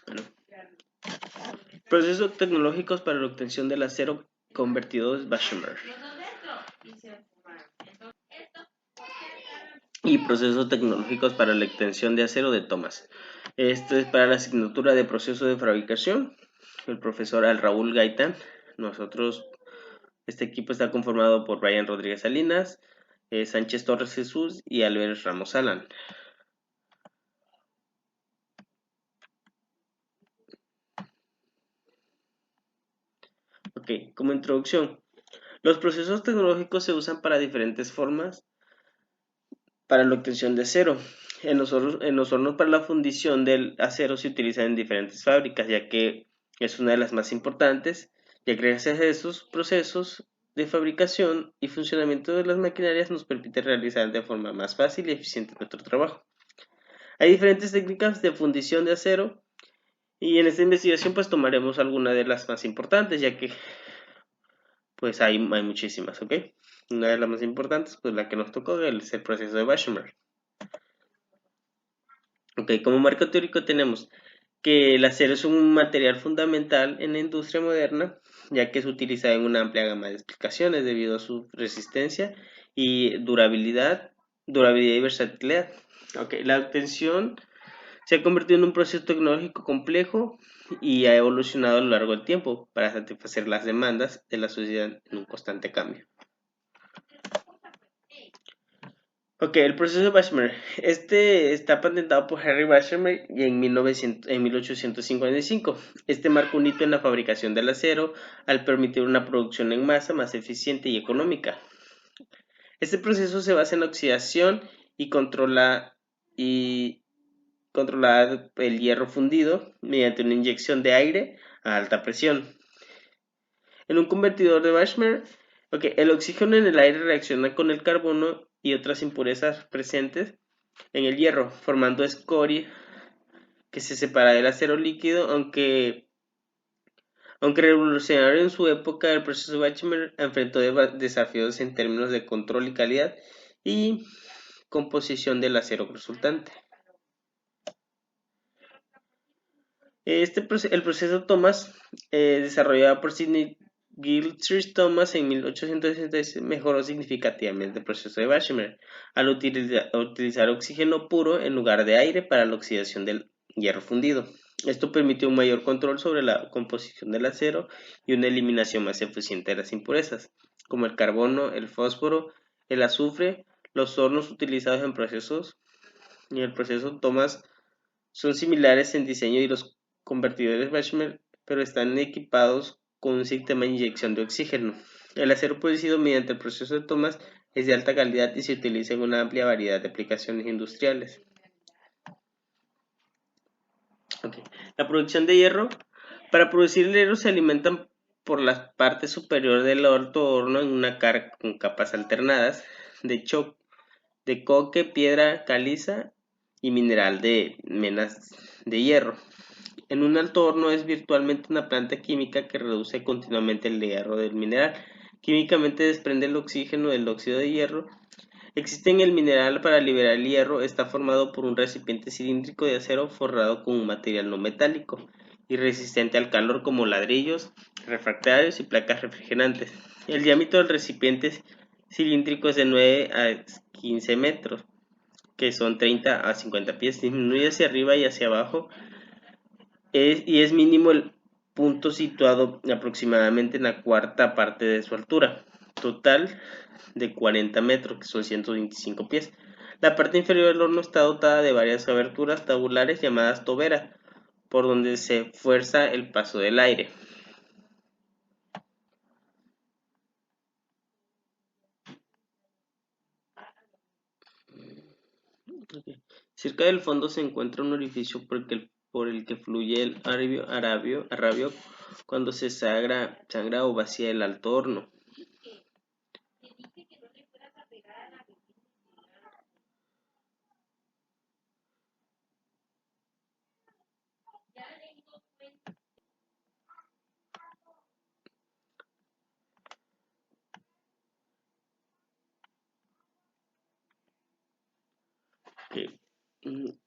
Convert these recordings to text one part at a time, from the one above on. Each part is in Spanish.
Bueno, procesos tecnológicos para la obtención del acero convertido de Bessemer. Y procesos tecnológicos para la obtención de acero de Thomas. Esto es para la asignatura de proceso de fabricación. El profesor Al Raúl Gaitán. Este equipo está conformado por Brian Rodríguez Salinas, Sánchez Torres Jesús y Albert Ramos Alan. Ok, como introducción. Los procesos tecnológicos se usan para diferentes formas para la obtención de acero. En los hornos para la fundición del acero se utilizan en diferentes fábricas, ya que es una de las más importantes, ya que gracias a esos procesos de fabricación y funcionamiento de las maquinarias nos permite realizar de forma más fácil y eficiente nuestro trabajo. Hay diferentes técnicas de fundición de acero y en esta investigación pues tomaremos algunas de las más importantes, ya que pues hay muchísimas, ¿ok? Una de las más importantes, pues la que nos tocó es el proceso de Bessemer. Ok, como marco teórico tenemos que el acero es un material fundamental en la industria moderna, ya que es utilizado en una amplia gama de aplicaciones debido a su resistencia y durabilidad y versatilidad. Ok, la obtención se ha convertido en un proceso tecnológico complejo y ha evolucionado a lo largo del tiempo para satisfacer las demandas de la sociedad en un constante cambio. Ok, el proceso de Bessemer. Este está patentado por Henry Bessemer en 1855. Este marcó un hito en la fabricación del acero al permitir una producción en masa más eficiente y económica. Este proceso se basa en la oxidación y controla el hierro fundido mediante una inyección de aire a alta presión. En un convertidor de Bessemer, el oxígeno en el aire reacciona con el carbono y otras impurezas presentes en el hierro, formando escoria que se separa del acero líquido, aunque revolucionario en su época, el proceso Bessemer enfrentó desafíos en términos de control y calidad y composición del acero resultante. El proceso Thomas, desarrollado por Sidney Gilchrist Thomas en 1866, mejoró significativamente el proceso de Bessemer al utilizar oxígeno puro en lugar de aire para la oxidación del hierro fundido. Esto permitió un mayor control sobre la composición del acero y una eliminación más eficiente de las impurezas, como el carbono, el fósforo, el azufre. Los hornos utilizados en procesos y el proceso Thomas son similares en diseño y los convertidores Bessemer, pero están equipados con un sistema de inyección de oxígeno. El acero producido mediante el proceso de Thomas es de alta calidad y se utiliza en una amplia variedad de aplicaciones industriales. La producción de hierro. Para producir el hierro se alimentan por la parte superior del alto horno en una carga con capas alternadas de coque, piedra caliza y mineral de menas de hierro. En un alto horno es virtualmente una planta química que reduce continuamente el hierro del mineral. Químicamente desprende el oxígeno del óxido de hierro. Existe en el mineral para liberar el hierro, está formado por un recipiente cilíndrico de acero forrado con un material no metálico y resistente al calor como ladrillos, refractarios y placas refrigerantes. El diámetro del recipiente cilíndrico es de 9 a 15 metros, que son 30 a 50 pies, disminuye hacia arriba y hacia abajo y es mínimo el punto situado aproximadamente en la cuarta parte de su altura, total de 40 metros, que son 125 pies. La parte inferior del horno está dotada de varias aberturas tabulares llamadas toberas, por donde se fuerza el paso del aire. Cerca del fondo se encuentra un orificio por el que fluye el arabio cuando se sangra o vacía el alto horno.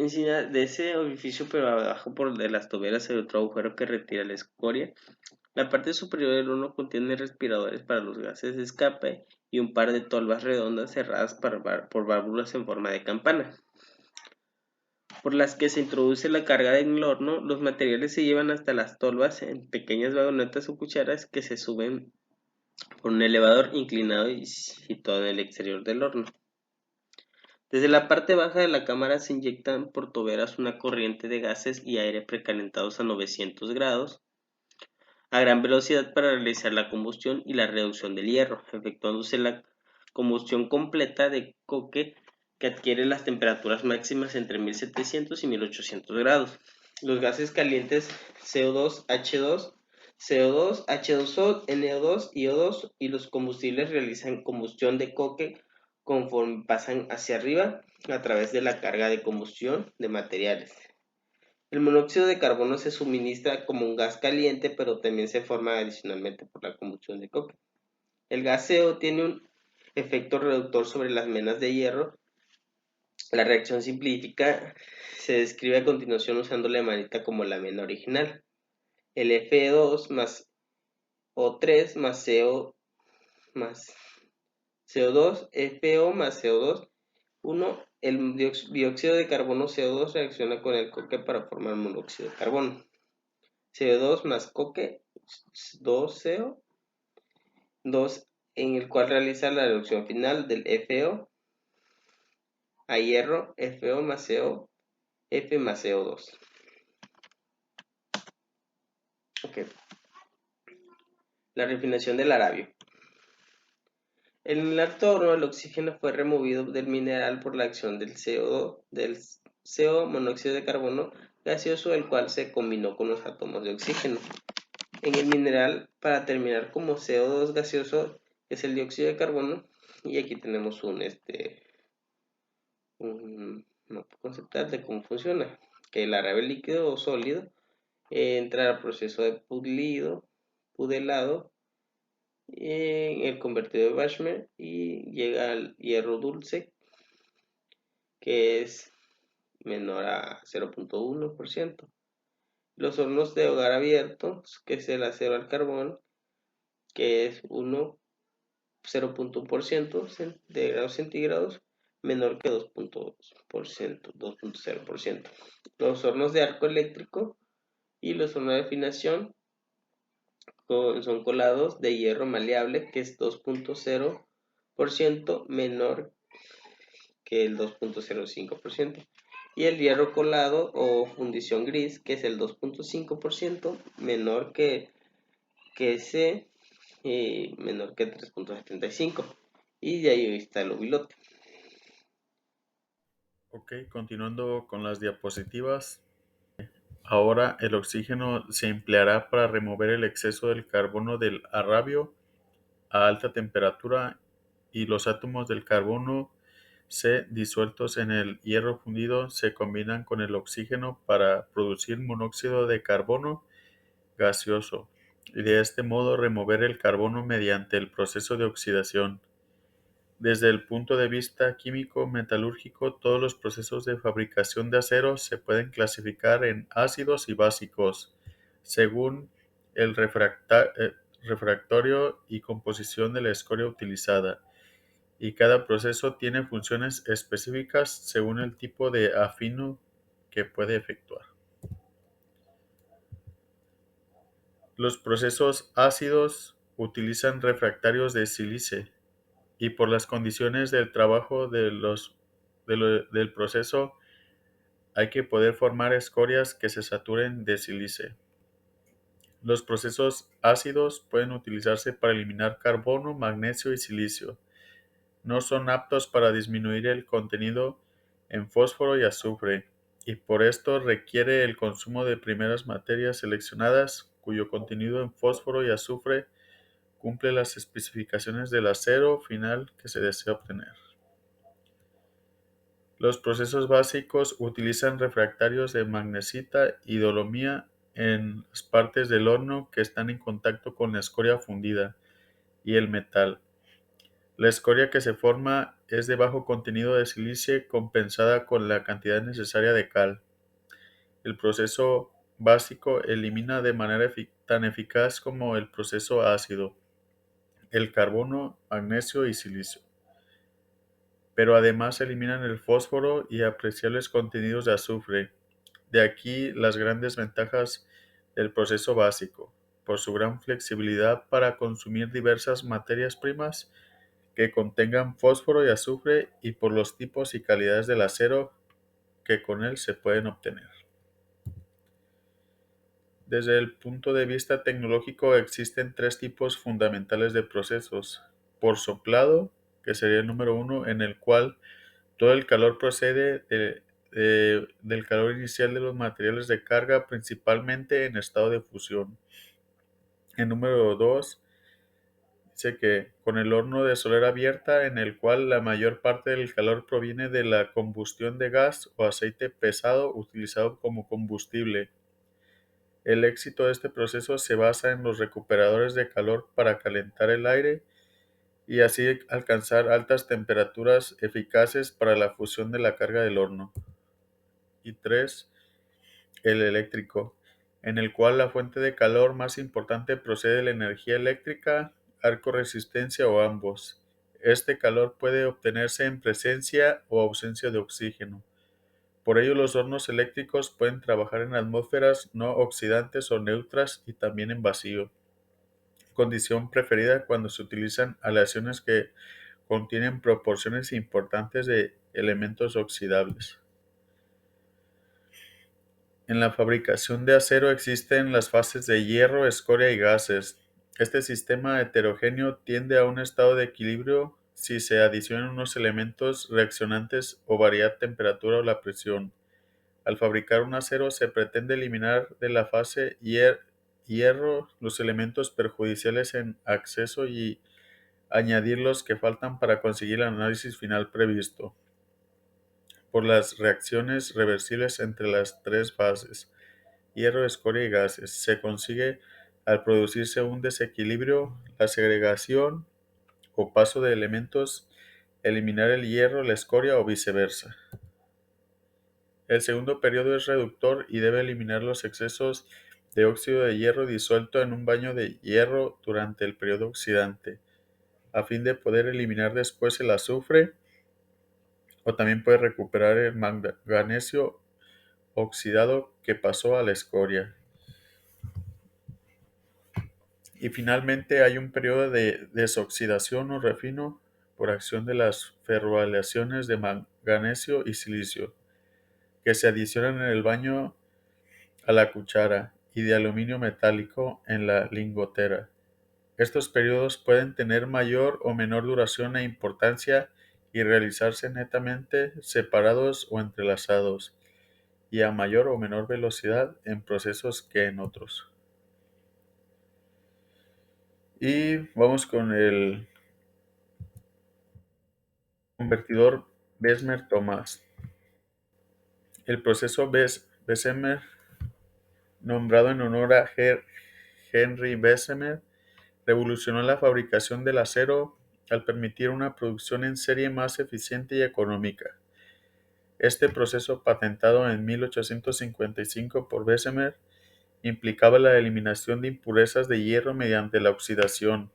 Encima de ese orificio, pero abajo por de las toberas hay otro agujero que retira la escoria. La parte superior del horno contiene respiradores para los gases de escape y un par de tolvas redondas cerradas por válvulas en forma de campana, por las que se introduce la carga en el horno. Los materiales se llevan hasta las tolvas en pequeñas vagonetas o cucharas que se suben por un elevador inclinado y situado en el exterior del horno. Desde la parte baja de la cámara se inyectan por toberas una corriente de gases y aire precalentados a 900 grados a gran velocidad para realizar la combustión y la reducción del hierro, efectuándose la combustión completa de coque que adquiere las temperaturas máximas entre 1700 y 1800 grados. Los gases calientes CO2, H2, CO2, H2O, NO2 y O2 y los combustibles realizan combustión de coque conforme pasan hacia arriba a través de la carga de combustión de materiales. El monóxido de carbono se suministra como un gas caliente, pero también se forma adicionalmente por la combustión de coque. El gaseo tiene un efecto reductor sobre las menas de hierro. La reacción simplificada se describe a continuación usando la hemanita como la mena original. El Fe2 más O3 más CO más CO2, FO más CO2, 1, el dióxido de carbono CO2 reacciona con el coque para formar monóxido de carbono. CO2 más coque, 2CO, 2 en el cual realiza la reducción final del FO a hierro, FO más CO, F más CO2. Okay. La refinación del aravio. En el alto horno, el oxígeno fue removido del mineral por la acción del CO, monóxido de carbono gaseoso, el cual se combinó con los átomos de oxígeno en el mineral para terminar como CO2 gaseoso, que es el dióxido de carbono. Y aquí tenemos un mapa conceptual de cómo funciona, que el aravio líquido o sólido entra al proceso de pudelado en el convertido de Bachmer y llega al hierro dulce, que es menor a 0.1%. Los hornos de hogar abiertos, que es el acero al carbón, que es 0.1% de grados centígrados, menor que 2.0%. Los hornos de arco eléctrico y los hornos de afinación son colados de hierro maleable, que es 2.0% menor que el 2.05%. Y el hierro colado o fundición gris, que es el 2.5% menor que ese, menor que 3.75. Y de ahí está el ovilote. Ok, continuando con las diapositivas. Ahora el oxígeno se empleará para remover el exceso del carbono del arrabio a alta temperatura y los átomos del carbono C disueltos en el hierro fundido se combinan con el oxígeno para producir monóxido de carbono gaseoso y de este modo remover el carbono mediante el proceso de oxidación. Desde el punto de vista químico metalúrgico, todos los procesos de fabricación de acero se pueden clasificar en ácidos y básicos, según el refractario y composición de la escoria utilizada, y cada proceso tiene funciones específicas según el tipo de afino que puede efectuar. Los procesos ácidos utilizan refractarios de sílice y por las condiciones del trabajo del proceso hay que poder formar escorias que se saturen de sílice. Los procesos ácidos pueden utilizarse para eliminar carbono, magnesio y silicio. No son aptos para disminuir el contenido en fósforo y azufre, y por esto requiere el consumo de primeras materias seleccionadas cuyo contenido en fósforo y azufre cumple las especificaciones del acero final que se desea obtener. Los procesos básicos utilizan refractarios de magnesita y dolomía en las partes del horno que están en contacto con la escoria fundida y el metal. La escoria que se forma es de bajo contenido de silicio compensada con la cantidad necesaria de cal. El proceso básico elimina de manera tan eficaz como el proceso ácido el carbono, magnesio y silicio, pero además eliminan el fósforo y apreciables contenidos de azufre. De aquí las grandes ventajas del proceso básico, por su gran flexibilidad para consumir diversas materias primas que contengan fósforo y azufre y por los tipos y calidades del acero que con él se pueden obtener. Desde el punto de vista tecnológico existen tres tipos fundamentales de procesos. Por soplado, que sería el número uno, en el cual todo el calor procede del calor inicial de los materiales de carga, principalmente en estado de fusión. El número 2 dice que con el horno de solera abierta, en el cual la mayor parte del calor proviene de la combustión de gas o aceite pesado utilizado como combustible. El éxito de este proceso se basa en los recuperadores de calor para calentar el aire y así alcanzar altas temperaturas eficaces para la fusión de la carga del horno. Y 3, el eléctrico, en el cual la fuente de calor más importante procede de la energía eléctrica, arco resistencia o ambos. Este calor puede obtenerse en presencia o ausencia de oxígeno. Por ello, los hornos eléctricos pueden trabajar en atmósferas no oxidantes o neutras y también en vacío, condición preferida cuando se utilizan aleaciones que contienen proporciones importantes de elementos oxidables. En la fabricación de acero existen las fases de hierro, escoria y gases. Este sistema heterogéneo tiende a un estado de equilibrio si se adicionan unos elementos reaccionantes o varía temperatura o la presión. Al fabricar un acero se pretende eliminar de la fase hierro los elementos perjudiciales en acceso y añadir los que faltan para conseguir el análisis final previsto por las reacciones reversibles entre las tres fases, hierro, escoria y gases. Se consigue al producirse un desequilibrio, la segregación o paso de elementos, eliminar el hierro, la escoria o viceversa. El segundo periodo es reductor y debe eliminar los excesos de óxido de hierro disuelto en un baño de hierro durante el periodo oxidante, a fin de poder eliminar después el azufre, o también puede recuperar el manganesio oxidado que pasó a la escoria. Y finalmente hay un periodo de desoxidación o refino por acción de las ferroaleaciones de manganesio y silicio, que se adicionan en el baño a la cuchara y de aluminio metálico en la lingotera. Estos periodos pueden tener mayor o menor duración e importancia y realizarse netamente separados o entrelazados, y a mayor o menor velocidad en procesos que en otros. Y vamos con el convertidor Bessemer-Thomas. El proceso Bessemer, nombrado en honor a Henry Bessemer, revolucionó la fabricación del acero al permitir una producción en serie más eficiente y económica. Este proceso, patentado en 1855 por Bessemer, implicaba la eliminación de impurezas de hierro mediante la oxidación,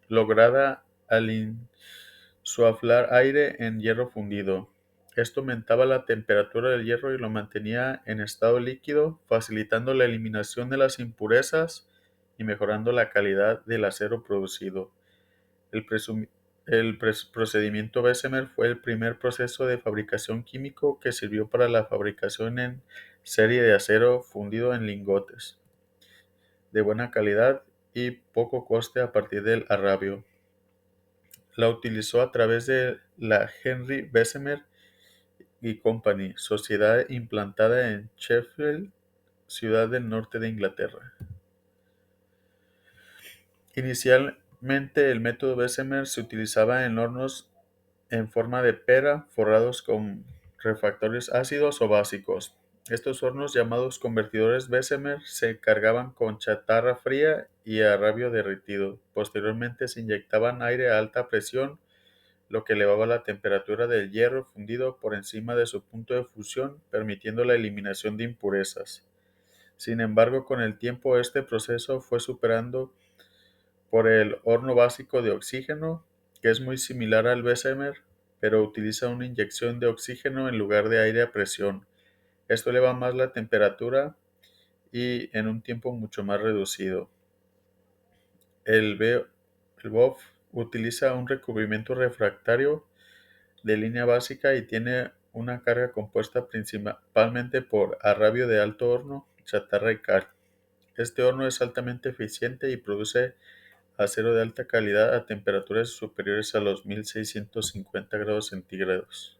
lograda al insuflar aire en hierro fundido. Esto aumentaba la temperatura del hierro y lo mantenía en estado líquido, facilitando la eliminación de las impurezas y mejorando la calidad del acero producido. El procedimiento Bessemer fue el primer proceso de fabricación químico que sirvió para la fabricación en serie de acero fundido en lingotes de buena calidad y poco coste a partir del arrabio. La utilizó a través de la Henry Bessemer y Company, sociedad implantada en Sheffield, ciudad del norte de Inglaterra. Inicialmente el método Bessemer se utilizaba en hornos en forma de pera forrados con refractarios ácidos o básicos. Estos hornos, llamados convertidores Bessemer, se cargaban con chatarra fría y arrabio derretido. Posteriormente se inyectaban aire a alta presión lo que elevaba la temperatura del hierro fundido por encima de su punto de fusión, permitiendo la eliminación de impurezas. Sin embargo, con el tiempo este proceso fue superando por el horno básico de oxígeno, que es muy similar al Bessemer, pero utiliza una inyección de oxígeno en lugar de aire a presión. Esto eleva más la temperatura y en un tiempo mucho más reducido. El BOF utiliza un recubrimiento refractario de línea básica y tiene una carga compuesta principalmente por arrabio de alto horno, chatarra y cal. Este horno es altamente eficiente y produce acero de alta calidad a temperaturas superiores a los 1650 grados centígrados.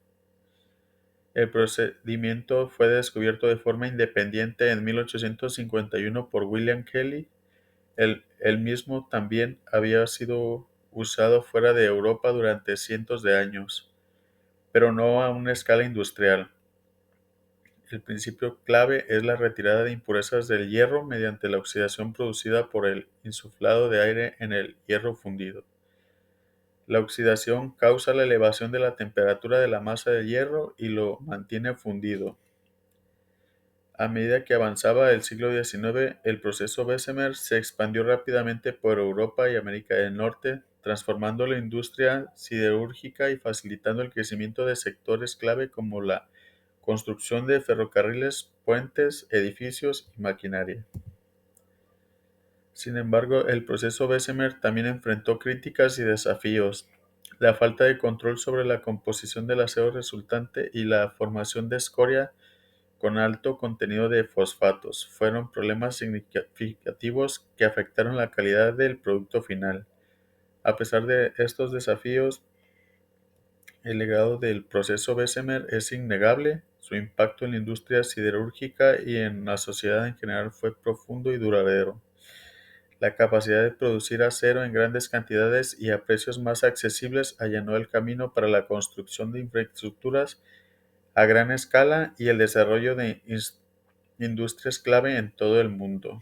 El procedimiento fue descubierto de forma independiente en 1851 por William Kelly. El mismo también había sido usado fuera de Europa durante cientos de años, pero no a una escala industrial. El principio clave es la retirada de impurezas del hierro mediante la oxidación producida por el insuflado de aire en el hierro fundido. La oxidación causa la elevación de la temperatura de la masa de hierro y lo mantiene fundido. A medida que avanzaba el siglo XIX, el proceso Bessemer se expandió rápidamente por Europa y América del Norte, transformando la industria siderúrgica y facilitando el crecimiento de sectores clave como la construcción de ferrocarriles, puentes, edificios y maquinaria. Sin embargo, el proceso Bessemer también enfrentó críticas y desafíos. La falta de control sobre la composición del acero resultante y la formación de escoria con alto contenido de fosfatos fueron problemas significativos que afectaron la calidad del producto final. A pesar de estos desafíos, el legado del proceso Bessemer es innegable. Su impacto en la industria siderúrgica y en la sociedad en general fue profundo y duradero. La capacidad de producir acero en grandes cantidades y a precios más accesibles allanó el camino para la construcción de infraestructuras a gran escala y el desarrollo de industrias clave en todo el mundo.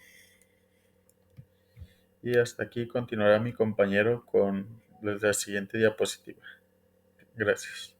Y hasta aquí continuará mi compañero con la siguiente diapositiva. Gracias.